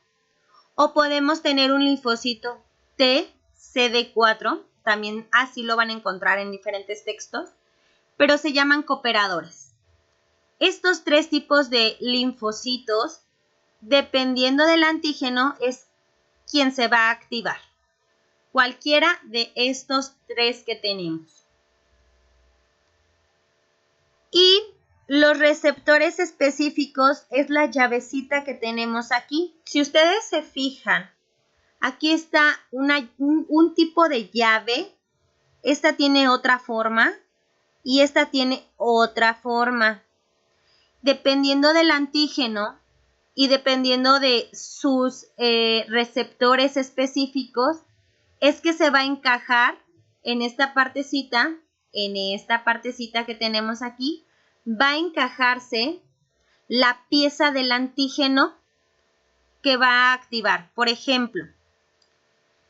o podemos tener un linfocito T CD4, también así lo van a encontrar en diferentes textos, pero se llaman cooperadores. Estos 3 tipos de linfocitos, dependiendo del antígeno, es quien se va a activar. Cualquiera de estos 3 que tenemos. Y los receptores específicos es la llavecita que tenemos aquí. Si ustedes se fijan, Aquí está un tipo de llave. Esta tiene otra forma y esta tiene otra forma. Dependiendo del antígeno y dependiendo de sus receptores específicos, es que se va a encajar en esta partecita que tenemos aquí, va a encajarse la pieza del antígeno que va a activar. Por ejemplo,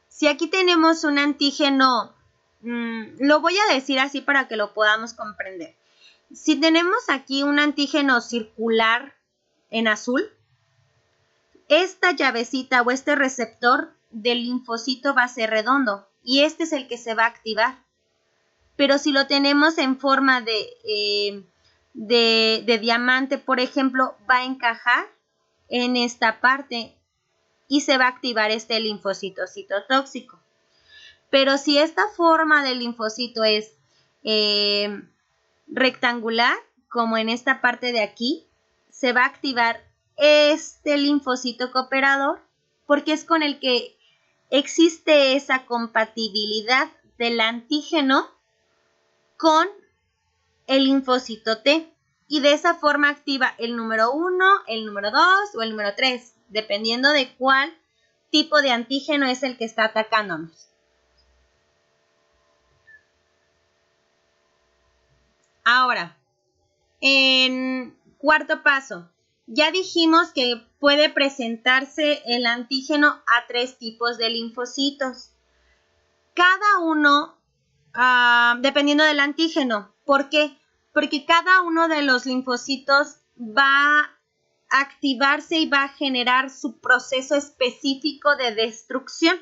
si aquí tenemos un antígeno, lo voy a decir así para que lo podamos comprender. Si tenemos aquí un antígeno circular en azul, esta llavecita o este receptor del linfocito va a ser redondo y este es el que se va a activar. Pero si lo tenemos en forma de diamante, por ejemplo, va a encajar en esta parte y se va a activar este linfocito citotóxico. Pero si esta forma del linfocito es rectangular, como en esta parte de aquí, se va a activar este linfocito cooperador porque es con el que existe esa compatibilidad del antígeno con el linfocito T. Y de esa forma activa el número 1, el número 2 o el número 3, dependiendo de cuál tipo de antígeno es el que está atacándonos. Ahora, en cuarto paso, ya dijimos que puede presentarse el antígeno a 3 tipos de linfocitos. Cada uno, dependiendo del antígeno. ¿Por qué? Porque cada uno de los linfocitos va a activarse y va a generar su proceso específico de destrucción.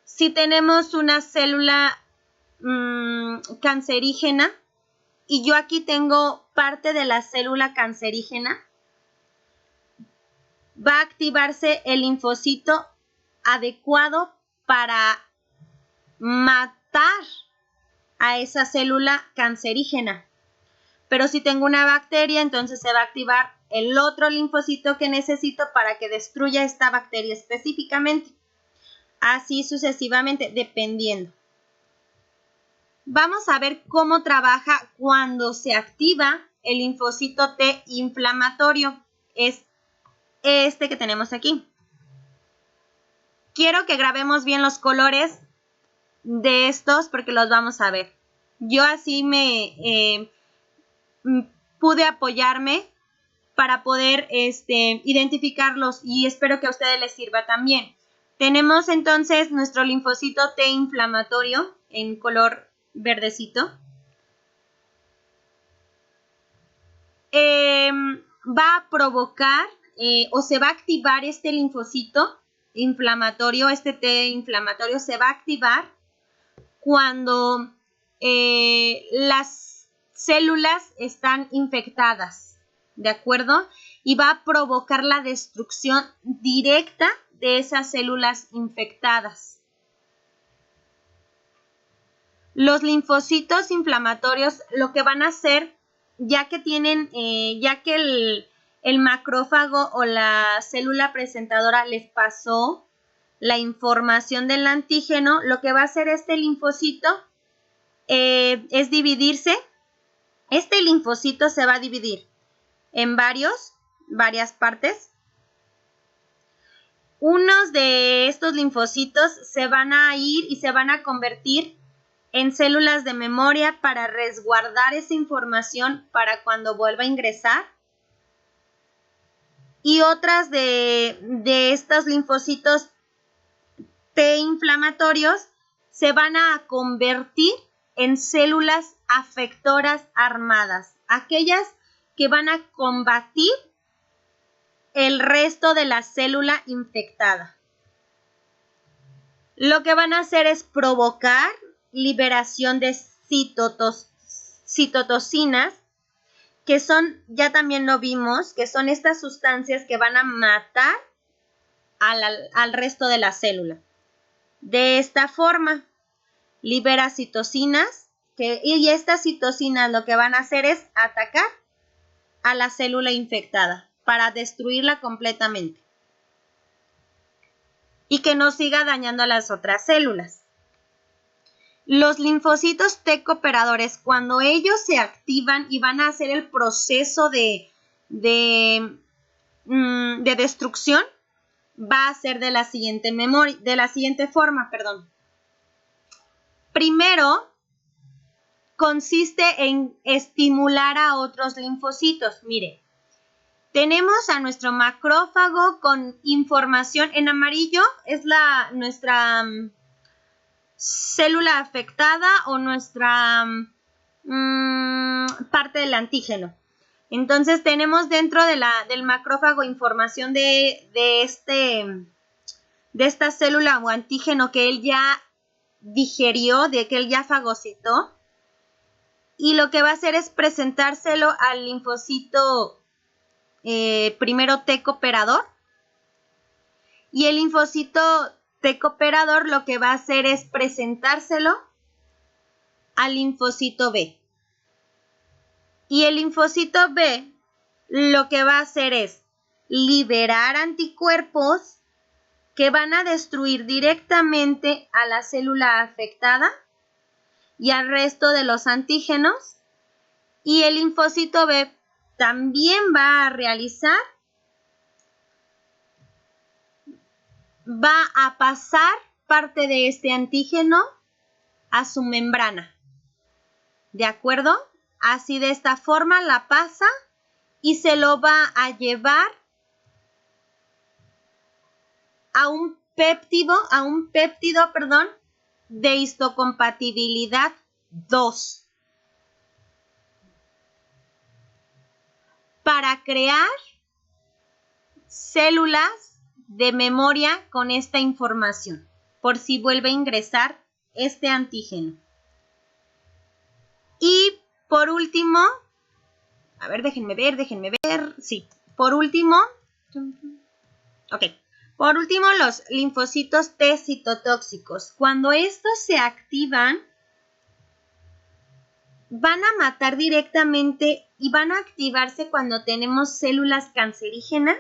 Si tenemos una célula cancerígena, y yo aquí tengo parte de la célula cancerígena, va a activarse el linfocito adecuado para matar a esa célula cancerígena. Pero si tengo una bacteria, entonces se va a activar el otro linfocito que necesito para que destruya esta bacteria específicamente. Así sucesivamente, dependiendo. Vamos a ver cómo trabaja cuando se activa el linfocito T inflamatorio. Es este que tenemos aquí. Quiero que grabemos bien los colores de estos porque los vamos a ver. Yo así pude apoyarme para poder identificarlos y espero que a ustedes les sirva también. Tenemos entonces nuestro linfocito T inflamatorio en color verdecito. Va a provocar o se va a activar este linfocito inflamatorio, este T inflamatorio se va a activar cuando las células están infectadas, ¿de acuerdo? Y va a provocar la destrucción directa de esas células infectadas. Los linfocitos inflamatorios lo que van a hacer, ya que el macrófago o la célula presentadora les pasó la información del antígeno, lo que va a hacer este linfocito es dividirse. Este linfocito se va a dividir en varias partes. Unos de estos linfocitos se van a ir y se van a convertir en células de memoria para resguardar esa información para cuando vuelva a ingresar. Y otras de estos linfocitos T inflamatorios se van a convertir en células afectoras armadas, aquellas que van a combatir el resto de la célula infectada. Lo que van a hacer es provocar liberación de citotocinas, que son, ya también lo vimos, que son estas sustancias que van a matar al resto de la célula. De esta forma, libera citocinas, y estas citocinas lo que van a hacer es atacar a la célula infectada para destruirla completamente. y que no siga dañando a las otras células. Los linfocitos T cooperadores, cuando ellos se activan y van a hacer el proceso de destrucción, va a ser de la siguiente forma. Primero, consiste en estimular a otros linfocitos. Mire, tenemos a nuestro macrófago con información en amarillo, es nuestra célula afectada o nuestra parte del antígeno. Entonces tenemos dentro del macrófago información de esta célula o antígeno que él ya digerió, de que él ya fagocitó. Y lo que va a hacer es presentárselo al linfocito primero T cooperador. Y el linfocito T cooperador lo que va a hacer es presentárselo al linfocito B. Y el linfocito B lo que va a hacer es liberar anticuerpos que van a destruir directamente a la célula afectada y al resto de los antígenos. Y el linfocito B también va a pasar parte de este antígeno a su membrana. ¿De acuerdo? Así de esta forma la pasa y se lo va a llevar a un péptido, de histocompatibilidad 2 para crear células de memoria con esta información, por si vuelve a ingresar este antígeno. Y por último, a ver, déjenme ver, sí, por último, los linfocitos T citotóxicos. Cuando estos se activan, van a matar directamente y van a activarse cuando tenemos células cancerígenas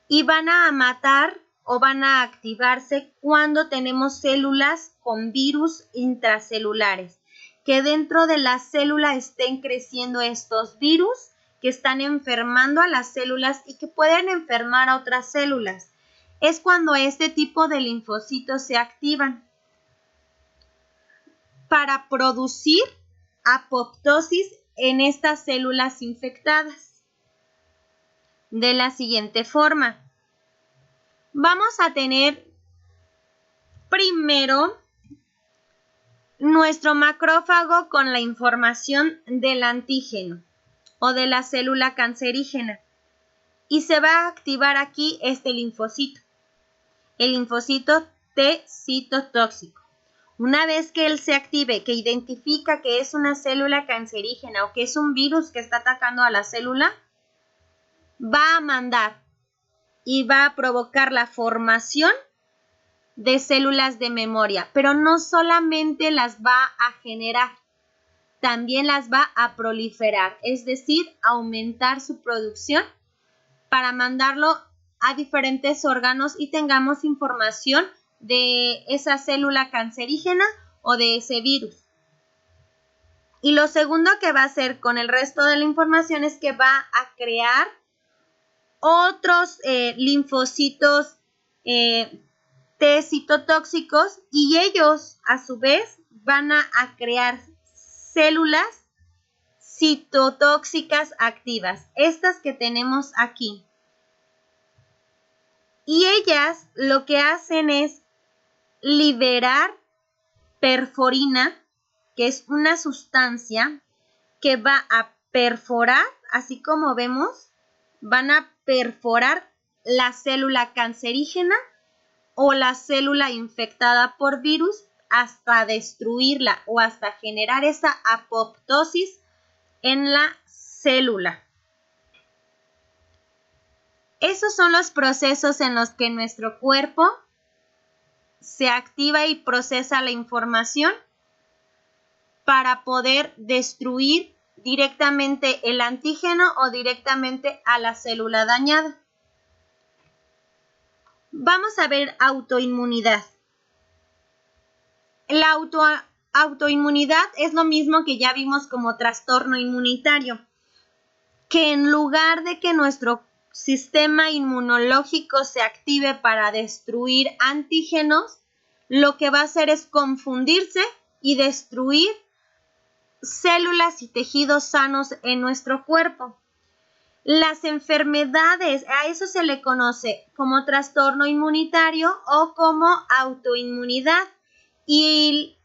y van a matar o van a activarse cuando tenemos células con virus intracelulares, que dentro de la célula estén creciendo estos virus que están enfermando a las células y que pueden enfermar a otras células. Es cuando este tipo de linfocitos se activan para producir apoptosis en estas células infectadas. De la siguiente forma, vamos a tener primero nuestro macrófago con la información del antígeno o de la célula cancerígena y se va a activar aquí este linfocito, el linfocito T citotóxico. Una vez que él se active, que identifica que es una célula cancerígena o que es un virus que está atacando a la célula, va a mandar y va a provocar la formación de células de memoria, pero no solamente las va a generar, también las va a proliferar, es decir, aumentar su producción para mandarlo a diferentes órganos y tengamos información de esa célula cancerígena o de ese virus. Y lo segundo que va a hacer con el resto de la información es que va a crear otros linfocitos T citotóxicos y ellos a su vez van a crear células citotóxicas activas, estas que tenemos aquí. Y ellas lo que hacen es liberar perforina, que es una sustancia que va a perforar, así como vemos, van a perforar la célula cancerígena o la célula infectada por virus hasta destruirla o hasta generar esa apoptosis en la célula. Esos son los procesos en los que nuestro cuerpo se activa y procesa la información para poder destruir directamente el antígeno o directamente a la célula dañada. Vamos a ver autoinmunidad. La autoinmunidad es lo mismo que ya vimos como trastorno inmunitario, que en lugar de que nuestro sistema inmunológico se active para destruir antígenos, lo que va a hacer es confundirse y destruir células y tejidos sanos en nuestro cuerpo. Las enfermedades, a eso se le conoce como trastorno inmunitario o como autoinmunidad. Y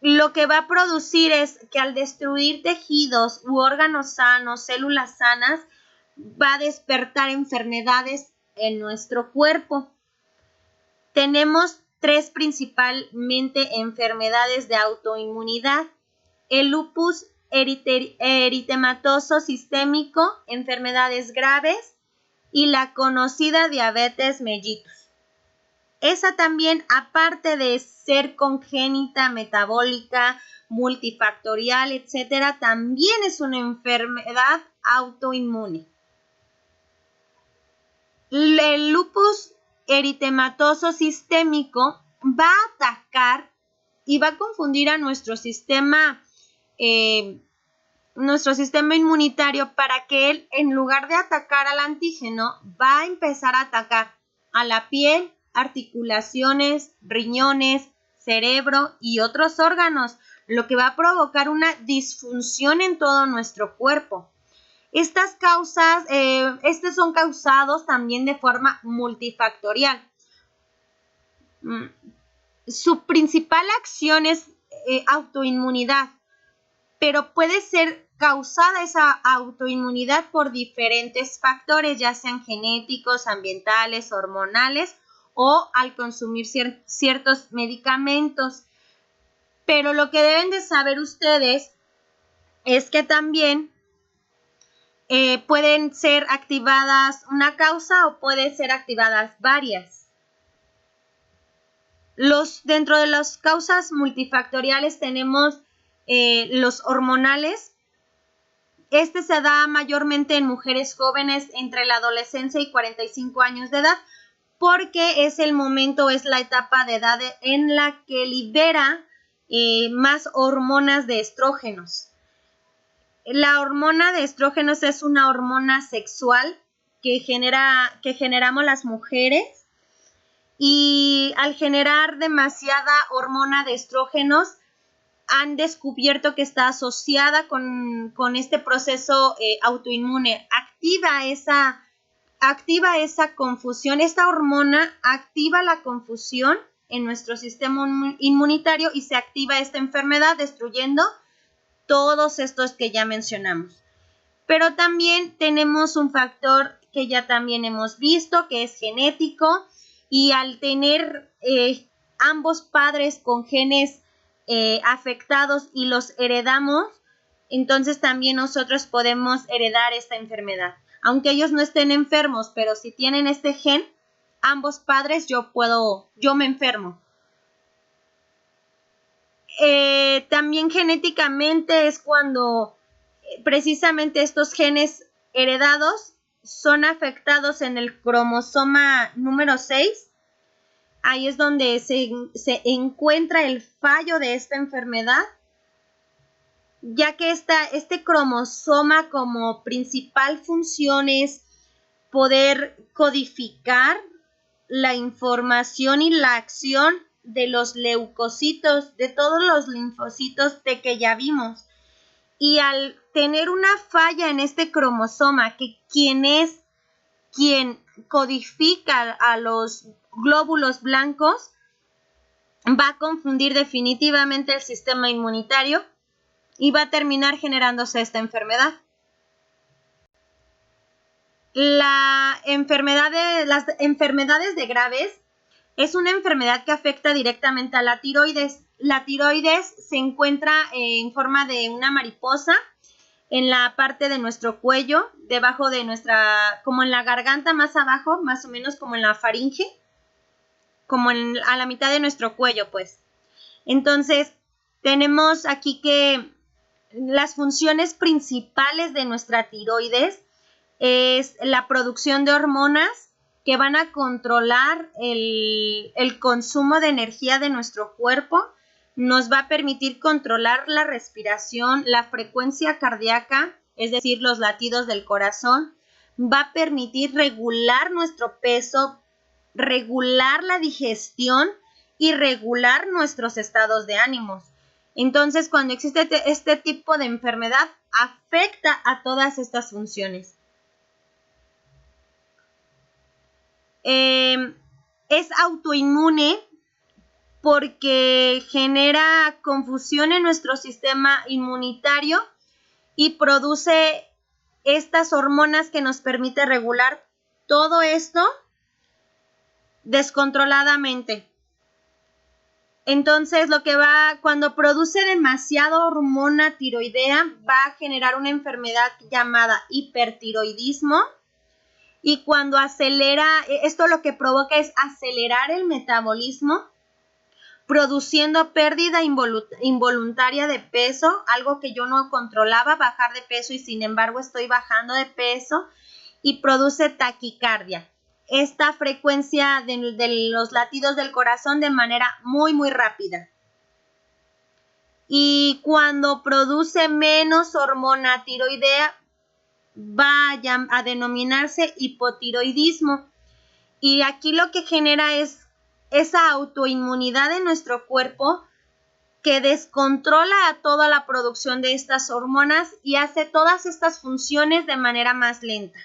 lo que va a producir es que al destruir tejidos u órganos sanos, células sanas, va a despertar enfermedades en nuestro cuerpo. Tenemos 3 principalmente enfermedades de autoinmunidad: el lupus eritematoso sistémico, enfermedades graves, y la conocida diabetes mellitus. Esa también, aparte de ser congénita, metabólica, multifactorial, etcétera, también es una enfermedad autoinmune. El lupus eritematoso sistémico va a atacar y va a confundir a nuestro sistema inmunitario, para que él, en lugar de atacar al antígeno, va a empezar a atacar a la piel, articulaciones, riñones, cerebro y otros órganos, lo que va a provocar una disfunción en todo nuestro cuerpo. Estas causas, estos son causados también de forma multifactorial. Su principal acción es autoinmunidad, pero puede ser causada esa autoinmunidad por diferentes factores, ya sean genéticos, ambientales, hormonales o al consumir ciertos medicamentos. Pero lo que deben de saber ustedes es que también pueden ser activadas una causa o pueden ser activadas varias. Dentro de las causas multifactoriales tenemos los hormonales. Este se da mayormente en mujeres jóvenes entre la adolescencia y 45 años de edad, porque es el momento, es la etapa de edad en la que libera más hormonas de estrógenos. La hormona de estrógenos es una hormona sexual que generamos las mujeres, y al generar demasiada hormona de estrógenos, han descubierto que está asociada con este proceso autoinmune. Activa esa confusión. Esta hormona activa la confusión en nuestro sistema inmunitario y se activa esta enfermedad, destruyendo todos estos que ya mencionamos. Pero también tenemos un factor que ya también hemos visto, que es genético, y al tener ambos padres con genes afectados y los heredamos, entonces también nosotros podemos heredar esta enfermedad. Aunque ellos no estén enfermos, pero si tienen este gen, ambos padres, yo me enfermo. También genéticamente es cuando precisamente estos genes heredados son afectados en el cromosoma número 6. Ahí es donde se encuentra el fallo de esta enfermedad, ya que este cromosoma, como principal función, es poder codificar la información y la acción de los leucocitos, de todos los linfocitos de que ya vimos. Y al tener una falla en este cromosoma, que quien codifica a los glóbulos blancos, va a confundir definitivamente el sistema inmunitario y va a terminar generándose esta enfermedad. Las enfermedades de Graves es una enfermedad que afecta directamente a la tiroides. La tiroides se encuentra en forma de una mariposa en la parte de nuestro cuello, debajo de como en la garganta más abajo, más o menos como en la faringe, como a la mitad de nuestro cuello, pues. Entonces, tenemos aquí que las funciones principales de nuestra tiroides es la producción de hormonas, que van a controlar el consumo de energía de nuestro cuerpo. Nos va a permitir controlar la respiración, la frecuencia cardíaca, es decir, los latidos del corazón. Va a permitir regular nuestro peso, regular la digestión y regular nuestros estados de ánimos. Entonces, cuando existe este tipo de enfermedad, afecta a todas estas funciones. Es autoinmune porque genera confusión en nuestro sistema inmunitario y produce estas hormonas que nos permite regular todo esto descontroladamente. Entonces, cuando produce demasiada hormona tiroidea, va a generar una enfermedad llamada hipertiroidismo. Y cuando acelera, esto lo que provoca es acelerar el metabolismo, produciendo pérdida involuntaria de peso, algo que yo no controlaba, bajar de peso, y sin embargo estoy bajando de peso, y produce taquicardia. Esta frecuencia de los latidos del corazón de manera muy, muy rápida. Y cuando produce menos hormona tiroidea, va a denominarse hipotiroidismo. Y aquí lo que genera es esa autoinmunidad en nuestro cuerpo que descontrola a toda la producción de estas hormonas y hace todas estas funciones de manera más lenta.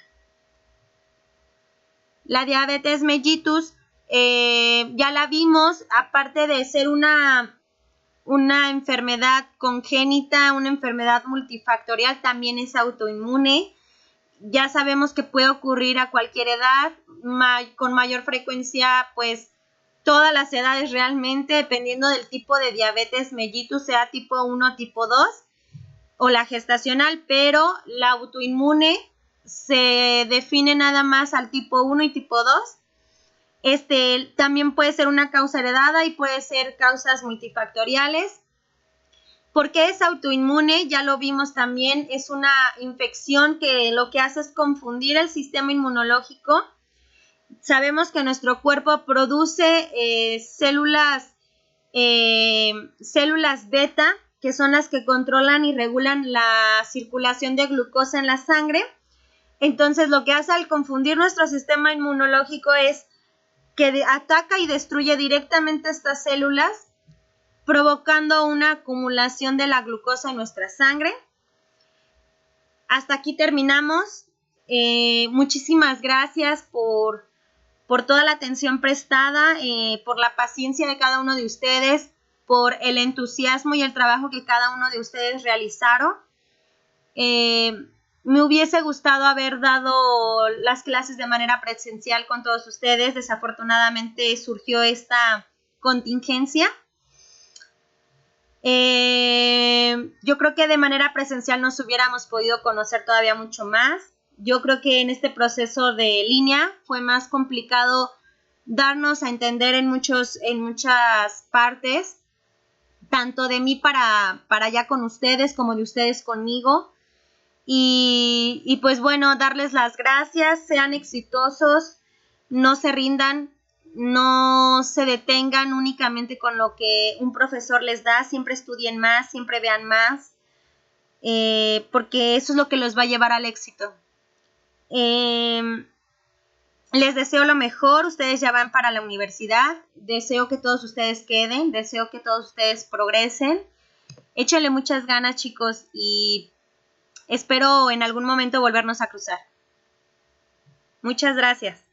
La diabetes mellitus, ya la vimos, aparte de ser una enfermedad congénita, una enfermedad multifactorial, también es autoinmune. Ya sabemos que puede ocurrir a cualquier edad, con mayor frecuencia, pues todas las edades realmente, dependiendo del tipo de diabetes mellitus, sea tipo 1, tipo 2 o la gestacional, pero la autoinmune se define nada más al tipo 1 y tipo 2. También puede ser una causa heredada y puede ser causas multifactoriales. ¿Por qué es autoinmune? Ya lo vimos también, es una infección que lo que hace es confundir el sistema inmunológico. Sabemos que nuestro cuerpo produce células beta, que son las que controlan y regulan la circulación de glucosa en la sangre. Entonces, lo que hace al confundir nuestro sistema inmunológico es que ataca y destruye directamente estas células, provocando una acumulación de la glucosa en nuestra sangre. Hasta aquí terminamos. Muchísimas gracias por toda la atención prestada, por la paciencia de cada uno de ustedes, por el entusiasmo y el trabajo que cada uno de ustedes realizaron. Me hubiese gustado haber dado las clases de manera presencial con todos ustedes. Desafortunadamente surgió esta contingencia. Yo creo que de manera presencial nos hubiéramos podido conocer todavía mucho más. Yo creo que en este proceso de línea fue más complicado darnos a entender en muchas partes, tanto de mí para allá con ustedes como de ustedes conmigo. Y pues bueno, darles las gracias, sean exitosos, no se rindan, no se detengan únicamente con lo que un profesor les da, siempre estudien más, siempre vean más, porque eso es lo que los va a llevar al éxito. Les deseo lo mejor, ustedes ya van para la universidad, deseo que todos ustedes queden, deseo que todos ustedes progresen. Échenle muchas ganas, chicos, y espero en algún momento volvernos a cruzar. Muchas gracias.